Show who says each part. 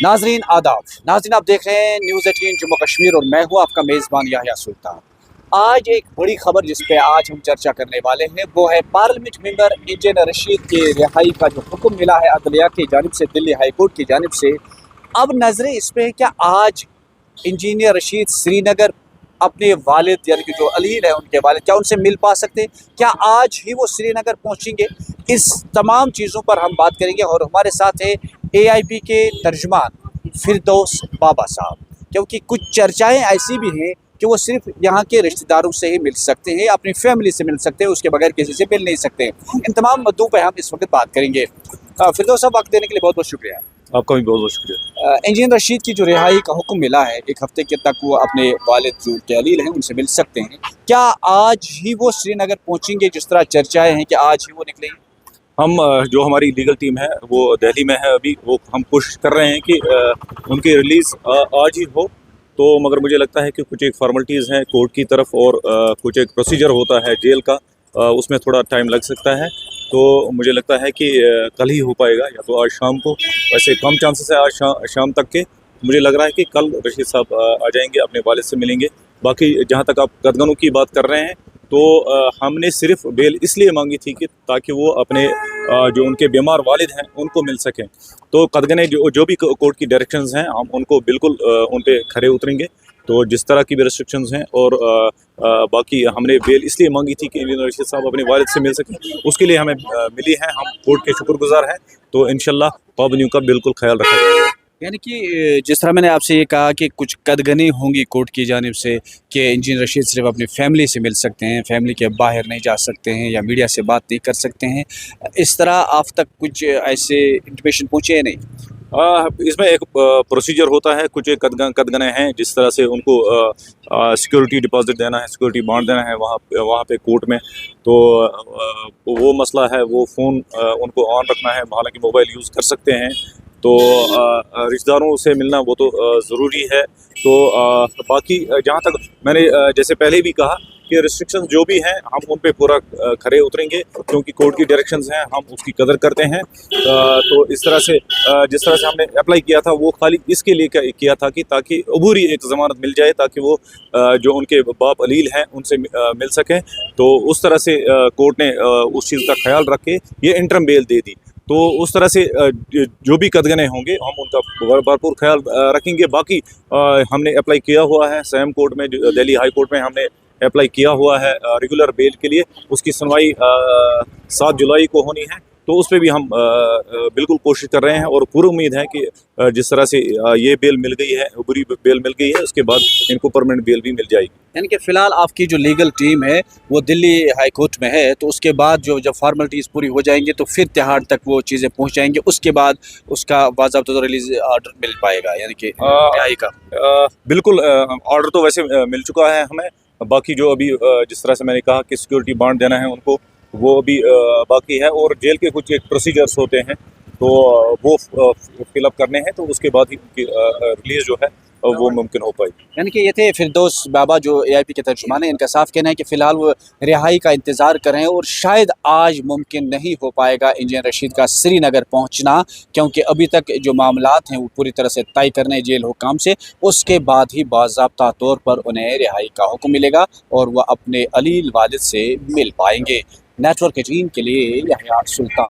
Speaker 1: नाजरीन आदाब। नाजरीन आप देख रहे हैं न्यूज़ 18 जम्मू कश्मीर और मैं हूँ आपका मेज़बान याह्या सुल्तान। आज एक बड़ी खबर जिस पे आज हम चर्चा करने वाले हैं वो है पार्लियामेंट मेंबर इंजीनियर रशीद के रिहाई का जो हुक्म मिला है अदलिया की जानिब से, दिल्ली हाई कोर्ट की जानिब से। अब नजरें इस पे है क्या आज इंजीनियर रशीद श्रीनगर अपने वालिद यानी कि जो अलील है उनके वालिद, क्या उनसे मिल पा सकते, क्या आज ही वो श्रीनगर पहुंचेंगे? इस तमाम चीज़ों पर हम बात करेंगे और हमारे साथ है AIP के तर्जुमान फिरदौस बाबा साहब, क्योंकि कुछ चर्चाएं ऐसी भी हैं कि वो सिर्फ यहाँ के रिश्तेदारों से ही मिल सकते हैं, अपनी फैमिली से मिल सकते हैं, उसके बगैर किसी से मिल नहीं सकते। इन तमाम मुद्दों पर हम इस वक्त बात करेंगे। फिरदौस साहब, वक्त देने के लिए बहुत बहुत शुक्रिया।
Speaker 2: आपका भी बहुत बहुत शुक्रिया।
Speaker 1: इंजीनियर रशीद की जो रिहाई का हुक्म मिला है, एक हफ्ते के तक वो अपने वालिद जो के अलील हैं उनसे मिल सकते हैं, क्या आज ही वो श्रीनगर पहुँचेंगे जिस तरह चर्चाएँ हैं कि आज ही वो निकलेंगे?
Speaker 2: हम जो हमारी लीगल टीम है वो दिल्ली में है अभी, वो हम कोशिश कर रहे हैं कि उनकी रिलीज़ आज ही हो। तो मगर मुझे लगता है कि कुछ एक फॉर्मेलिटीज़ हैं कोर्ट की तरफ और कुछ एक प्रोसीजर होता है जेल का, उसमें थोड़ा टाइम लग सकता है। तो मुझे लगता है कि कल ही हो पाएगा या तो आज शाम को। वैसे कम चांसेस है आज शाम तक के। मुझे लग रहा है कि कल रशीद साहब आ जाएंगे, अपने वालिद से मिलेंगे। बाकी जहाँ तक आप कदगनों की बात कर रहे हैं तो हमने सिर्फ बेल इसलिए मांगी थी कि ताकि वो अपने जो उनके बीमार वालिद हैं उनको मिल सकें। तो कदगने जो भी कोर्ट की डायरेक्शंस हैं हम उनको बिल्कुल उन पे खरे उतरेंगे। तो जिस तरह की भी रेस्ट्रिक्शंस हैं और बाकी हमने बेल इसलिए मांगी थी कि इंजीनियर रशीद साहब अपने वालिद से मिल सकें, उसके लिए हमें मिली है। हम कोर्ट के शुक्रगुजार हैं। तो इंशाल्लाह पाबंदियों का बिल्कुल ख्याल रखा जाएगा।
Speaker 1: यानी कि जिस तरह मैंने आपसे ये कहा कि कुछ कदगनी होंगी कोर्ट की जानिब से कि इंजीनियर रशीद सिर्फ अपनी फैमिली से मिल सकते हैं, फैमिली के बाहर नहीं जा सकते हैं या मीडिया से बात नहीं कर सकते हैं, इस तरह आप तक कुछ ऐसे इंटीमेशन पहुँचे हैं? नहीं,
Speaker 2: इसमें एक प्रोसीजर होता है, कुछ एक कदगने हैं जिस तरह से उनको सिक्योरिटी डिपॉजिट देना है, सिक्योरिटी बॉन्ड देना है वहाँ पे कोर्ट में। तो वो मसला है, वो फ़ोन उनको ऑन रखना है, हालांकि मोबाइल यूज़ कर सकते हैं। तो रिश्तेदारों से मिलना वो तो ज़रूरी है। तो बाकी जहाँ तक मैंने जैसे पहले भी कहा कि रिस्ट्रिक्शंस जो भी हैं हम उन पे पूरा खरे उतरेंगे, क्योंकि कोर्ट की डायरेक्शंस हैं, हम उसकी कदर करते हैं। तो इस तरह से जिस तरह से हमने अप्लाई किया था वो खाली इसके लिए किया था कि ताकि अबूरी एक ज़मानत मिल जाए, ताकि वो जो उनके बाप अलील हैं उनसे मिल सकें। तो उस तरह से कोर्ट ने उस चीज़ का ख्याल रख के ये इंटरम बेल दे दी। तो उस तरह से जो भी कदगने होंगे हम उनका भरपूर ख्याल रखेंगे। बाकी हमने अप्लाई किया हुआ है सैम कोर्ट में, दिल्ली हाई कोर्ट में हमने अप्लाई किया हुआ है रेगुलर बेल के लिए। उसकी सुनवाई 7 जुलाई को होनी है। तो उस पर भी हम बिल्कुल कोशिश कर रहे हैं और पूरी उम्मीद है कि जिस तरह से ये बेल मिल गई है, बुरी बेल मिल गई है, उसके बाद इनको परमानेंट बेल भी मिल जाएगी।
Speaker 1: यानी कि फ़िलहाल आपकी जो लीगल टीम है वो दिल्ली हाई कोर्ट में है, तो उसके बाद जब फॉर्मेलिटीज़ पूरी हो जाएंगी तो फिर तिहाड़ तक वो चीज़ें पहुंच जाएंगी, उसके बाद उसका बाज़ाब्ता रिलीज ऑर्डर मिल पाएगा, यानी कि रिहाई का।
Speaker 2: बिल्कुल ऑर्डर तो वैसे मिल चुका है हमें। बाकी जो अभी जिस तरह से मैंने कहा कि सिक्योरिटी बॉन्ड देना है उनको, वो अभी बाकी है। और जेल के कुछ एक प्रोसीजर्स होते हैं तो वो फिलअप करने हैं, तो उसके बाद ही उनकी रिलीज़ जो है वो मुमकिन हो पाएगी।
Speaker 1: यानी कि ये थे फिरदौस बाबा जो AIP के तर्जुमान हैं। इनका साफ कहना है कि फ़िलहाल वो रिहाई का इंतज़ार कर रहे हैं और शायद आज मुमकिन नहीं हो पाएगा इंजीनियर रशीद का श्रीनगर पहुंचना, क्योंकि अभी तक जो मामलात हैं वो पूरी तरह से तय करने जेल हुकाम से, उसके बाद ही बाज़ाब्ता तौर पर उन्हें रिहाई का हुक्म मिलेगा और वह अपने अलील वालिद से मिल पाएंगे। नेटवर्क 18 के लिए याह्या सुल्तान।